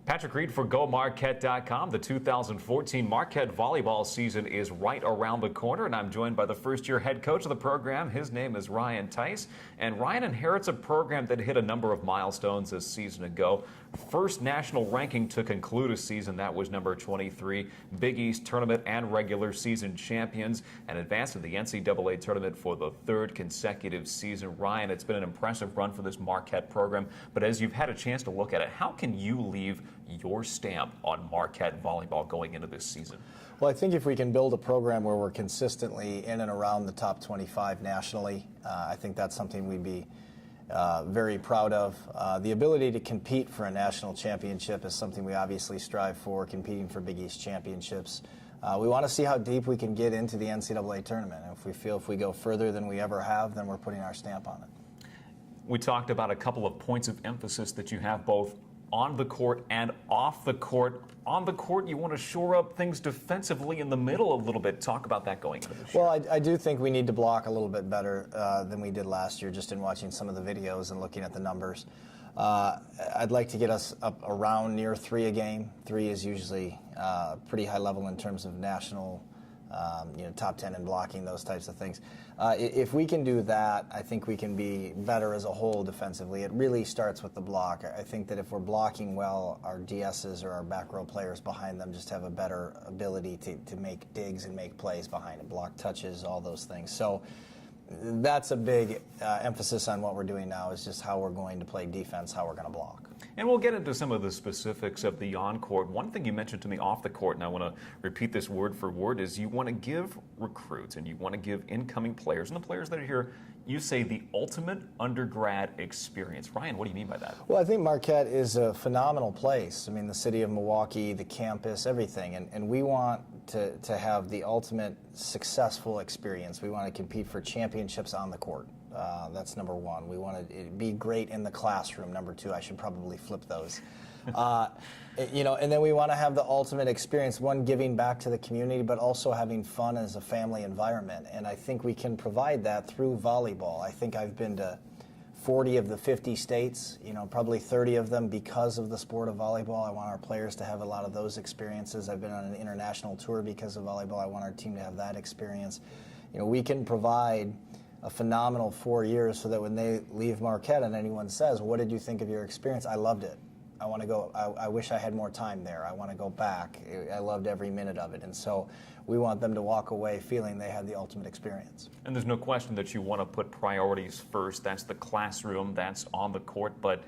Patrick Reed for GoMarquette.com. The 2014 Marquette volleyball season is right around the corner, and I'm joined by the first-year head coach of the program. His name is Ryan Theis, and Ryan inherits a program that hit a number of milestones this season ago. First national ranking to conclude a season, that was number 23. Big East tournament and regular season champions, and advanced to the NCAA tournament for the third consecutive season. Ryan, it's been an impressive run for this Marquette program, but as you've had a chance to look at it, how can you leave your stamp on Marquette volleyball going into this season? Well, I think if we can build a program where we're consistently in and around the top 25 nationally, I think that's something we'd be very proud of. The ability to compete for a national championship is something we obviously strive for, competing for Big East championships. We want to see how deep we can get into the NCAA tournament. And if we go further than we ever have, then we're putting our stamp on it. We talked about a couple of points of emphasis that you have both on the court and off the court. On the court, you want to shore up things defensively in the middle a little bit. Talk about that going into this year. Well, I do think we need to block a little bit better than we did last year, just in watching some of the videos and looking at the numbers. I'd like to get us up around near 3 a game. 3 is usually pretty high level in terms of national, top 10 in blocking, those types of things. If we can do that, I think we can be better as a whole defensively. It really starts with the block. I think that if we're blocking well, our DSs or our back row players behind them just have a better ability to make digs and make plays behind it, block touches, all those things. So that's a big emphasis on what we're doing now, is just how we're going to play defense, how we're going to block. And we'll get into some of the specifics of the on-court. One thing you mentioned to me off the court, and I want to repeat this word for word, is you want to give recruits and you want to give incoming players and the players that are here, you say, the ultimate undergrad experience. Ryan, what do you mean by that? Well, I think Marquette is a phenomenal place. I mean, the city of Milwaukee, the campus, everything. And we want to have the ultimate successful experience. We want to compete for championships on the court. That's number one. We want to be great in the classroom. Number two, I should probably flip those. And then we want to have the ultimate experience, one, giving back to the community, but also having fun as a family environment. And I think we can provide that through volleyball. I think I've been to 40 of the 50 states, probably 30 of them because of the sport of volleyball. I want our players to have a lot of those experiences. I've been on an international tour because of volleyball. I want our team to have that experience. We can provide a phenomenal 4 years so that when they leave Marquette and anyone says, what did you think of your experience? I loved it. I want to go. I wish I had more time there. I want to go back. I loved every minute of it. And so we want them to walk away feeling they had the ultimate experience. And there's no question that you want to put priorities first. That's the classroom, that's on the court, but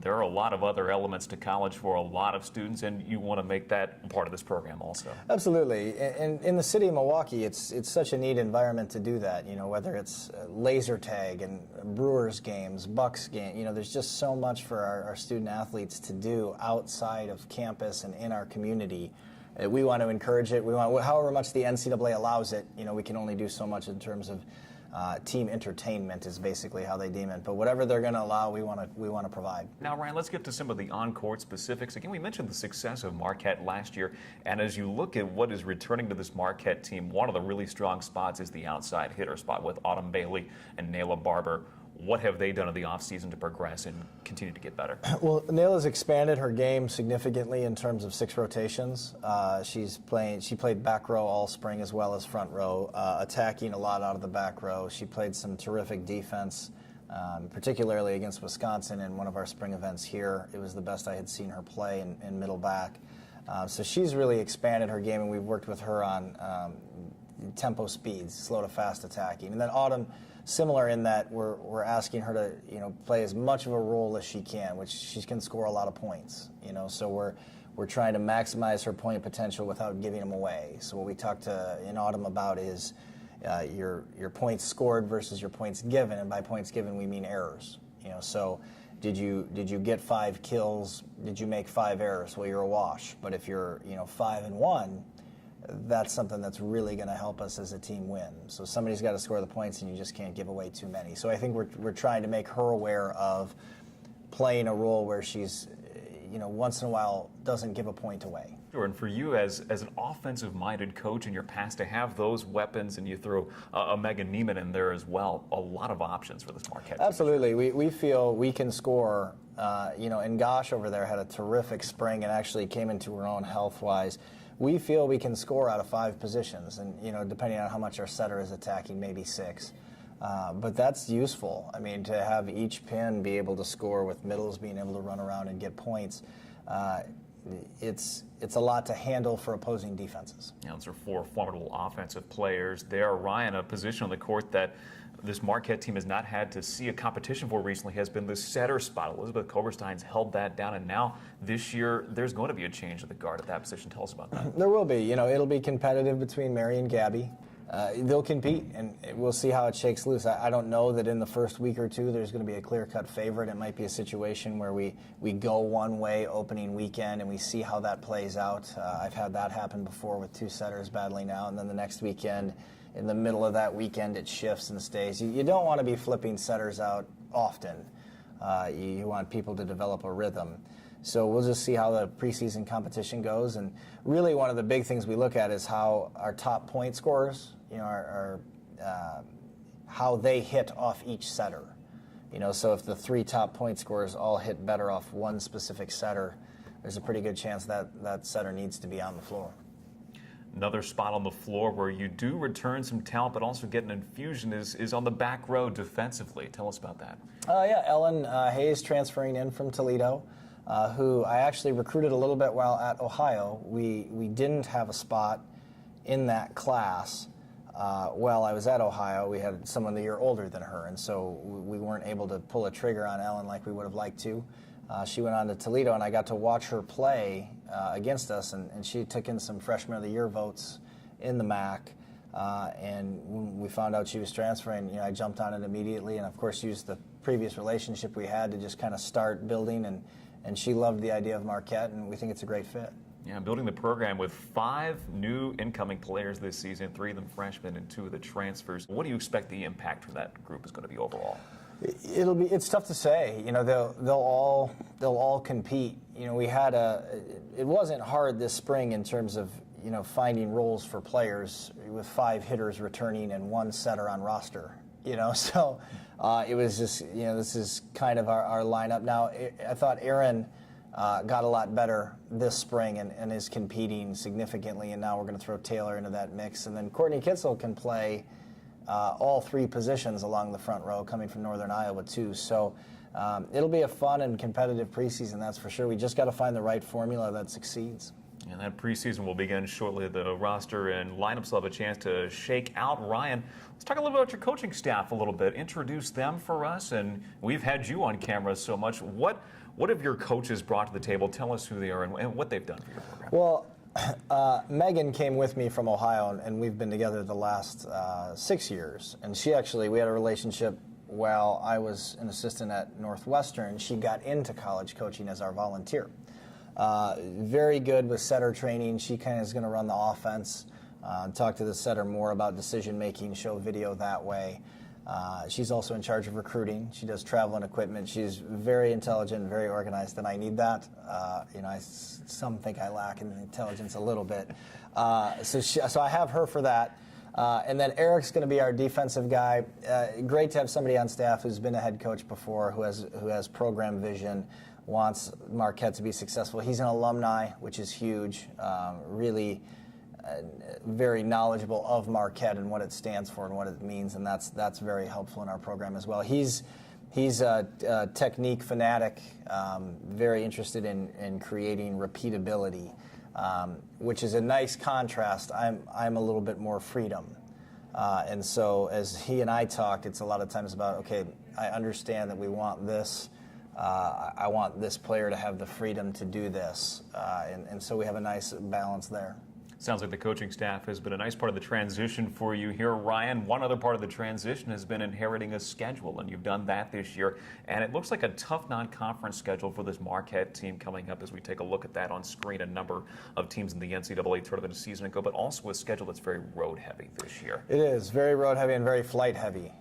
there are a lot of other elements to college for a lot of students, and you want to make that part of this program also. Absolutely. And in the city of Milwaukee, it's such a neat environment to do that, whether it's laser tag and Brewers games, Bucks games, there's just so much for our student athletes to do outside of campus and in our community. We want to encourage it. We want, however much the NCAA allows it, we can only do so much in terms of team entertainment is basically how they deem it. But whatever they're going to allow, we want to provide. Now, Ryan, let's get to some of the on-court specifics. Again, we mentioned the success of Marquette last year, and as you look at what is returning to this Marquette team, one of the really strong spots is the outside hitter spot with Autumn Bailey and Nayla Barber. What have they done in the offseason to progress and continue to get better? Well, Nayla's expanded her game significantly in terms of 6 rotations. She played back row all spring as well as front row, attacking a lot out of the back row. She played some terrific defense, particularly against Wisconsin in one of our spring events here. It was the best I had seen her play in middle back. So she's really expanded her game, and we've worked with her on tempo speeds, slow to fast attacking. And then Autumn, similar in that we're asking her to play as much of a role as she can, which she can score a lot of points. So we're trying to maximize her point potential without giving them away. So what we talked in Autumn about is your points scored versus your points given, and by points given we mean errors. So did you get 5 kills? Did you make 5 errors? Well, you're a wash. But if you're 5-1. That's something that's really going to help us as a team win. So somebody's got to score the points, and you just can't give away too many. So I think we're trying to make her aware of playing a role where she's once in a while doesn't give a point away. Sure, and for you as an offensive-minded coach in your past, to have those weapons, and you throw a Megan Neiman in there as well, a lot of options for this Marquette team. Absolutely. We feel we can score. And Gosh over there had a terrific spring and actually came into her own health-wise. We feel we can score out of 5 positions, and depending on how much our setter is attacking, maybe 6. But that's useful. I mean, to have each pin be able to score with middles being able to run around and get points, it's a lot to handle for opposing defenses. Those are 4 formidable offensive players there. Ryan, a position on the court that this Marquette team has not had to see a competition for recently has been the setter spot. Elizabeth Koberstein's held that down, and now this year there's going to be a change at the guard at that position. Tell us about that. There will be. It'll be competitive between Mary and Gabby. They'll compete, and we'll see how it shakes loose. I don't know that in the first week or two there's going to be a clear-cut favorite. It might be a situation where we go one way opening weekend and we see how that plays out. I've had that happen before with 2 setters battling out, and then the next weekend, in the middle of that weekend, it shifts and stays. You don't want to be flipping setters out often. You want people to develop a rhythm. So we'll just see how the preseason competition goes. And really one of the big things we look at is how our top point scorers, how they hit off each setter. So if the 3 top point scorers all hit better off one specific setter, there's a pretty good chance that setter needs to be on the floor. Another spot on the floor where you do return some talent but also get an infusion is on the back row defensively. Tell us about that. Ellen Theis transferring in from Toledo, who I actually recruited a little bit while at Ohio. We didn't have a spot in that class while I was at Ohio. We had someone a year older than her, and so we weren't able to pull a trigger on Ellen like we would have liked to. She went on to Toledo, and I got to watch her play against us, and she took in some Freshman of the Year votes in the MAC. And when we found out she was transferring, I jumped on it immediately, and of course used the previous relationship we had to just kind of start building. And she loved the idea of Marquette, and we think it's a great fit. Yeah, building the program with 5 new incoming players this season, 3 of them freshmen and 2 of the transfers. What do you expect the impact from that group is going to be overall? It's tough to say. They'll all compete. It wasn't hard this spring in terms of finding roles for players with 5 hitters returning and 1 setter on roster. So it was just this is kind of our lineup now. I thought Erin got a lot better this spring and is competing significantly, and now we're going to throw Taylor into that mix, and then Courtney Kitzel can play all 3 positions along the front row, coming from Northern Iowa too. So it'll be a fun and competitive preseason, that's for sure. We just got to find the right formula that succeeds. And that preseason will begin shortly. The roster and lineups will have a chance to shake out. Ryan, let's talk a little bit about your coaching staff a little bit. Introduce them for us, and we've had you on camera so much. What have your coaches brought to the table? Tell us who they are and what they've done for your program. Well, Megan came with me from Ohio, and we've been together the last 6 years. And we had a relationship while I was an assistant at Northwestern. She got into college coaching as our volunteer. Very good with setter training. She kind of is going to run the offense, talk to the setter more about decision making, show video that way. She's also in charge of recruiting. She does travel and equipment. She's very intelligent, very organized, and I need that. Some think I lack in intelligence a little bit. So I have her for that. And then Eric's going to be our defensive guy. Great to have somebody on staff who's been a head coach before, who has program vision, wants Marquette to be successful. He's an alumni, which is huge. Really very knowledgeable of Marquette and what it stands for and what it means, and that's very helpful in our program as well. He's a technique fanatic, very interested in creating repeatability, which is a nice contrast. I'm a little bit more freedom. And so as he and I talked, it's a lot of times about, okay, I understand that we want this. I want this player to have the freedom to do this. And so we have a nice balance there. Sounds like the coaching staff has been a nice part of the transition for you here, Ryan. One other part of the transition has been inheriting a schedule, and you've done that this year. And it looks like a tough non-conference schedule for this Marquette team coming up as we take a look at that on screen. A number of teams in the NCAA tournament a season ago, but also a schedule that's very road-heavy this year. It is very road-heavy and very flight-heavy.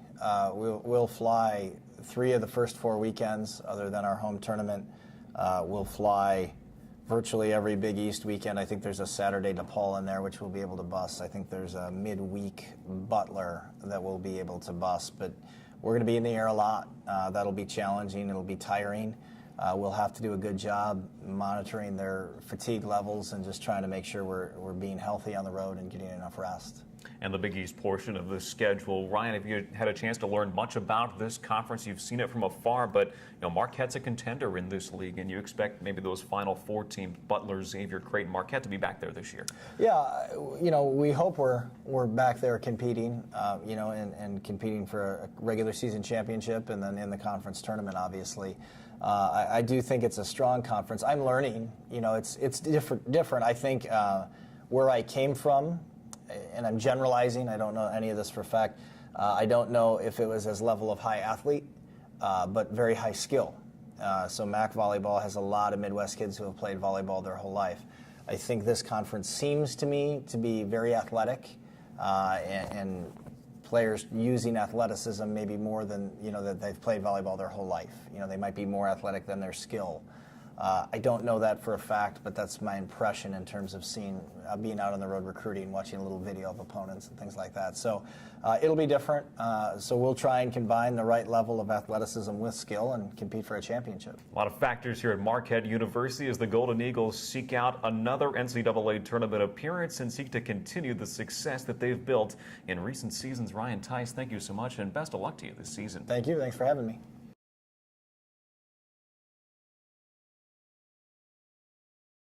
We'll fly 3 of the first 4 weekends, other than our home tournament, We'll fly virtually every Big East weekend. I think there's a Saturday DePaul in there, which we'll be able to bus. I think there's a midweek Butler that we'll be able to bus. But we're going to be in the air a lot. That'll be challenging. It'll be tiring. We'll have to do a good job monitoring their fatigue levels and just trying to make sure we're being healthy on the road and getting enough rest. And the Big East portion of the schedule. Ryan, have you had a chance to learn much about this conference? You've seen it from afar, but Marquette's a contender in this league, and you expect maybe those final 4 teams, Butler, Xavier, Creighton, Marquette, to be back there this year. Yeah, we hope we're back there competing, and competing for a regular season championship, and then in the conference tournament, obviously. I do think it's a strong conference. I'm learning. It's different. I think where I came from, and I'm generalizing, I don't know any of this for a fact, I don't know if it was as level of high athlete, but very high skill. So MAC volleyball has a lot of Midwest kids who have played volleyball their whole life. I think this conference seems to me to be very athletic, and players using athleticism maybe more than, that they've played volleyball their whole life. They might be more athletic than their skill. I don't know that for a fact, but that's my impression in terms of being out on the road recruiting, watching a little video of opponents and things like that. So it'll be different. So we'll try and combine the right level of athleticism with skill and compete for a championship. A lot of factors here at Marquette University as the Golden Eagles seek out another NCAA tournament appearance and seek to continue the success that they've built in recent seasons. Ryan Theis, thank you so much, and best of luck to you this season. Thank you. Thanks for having me.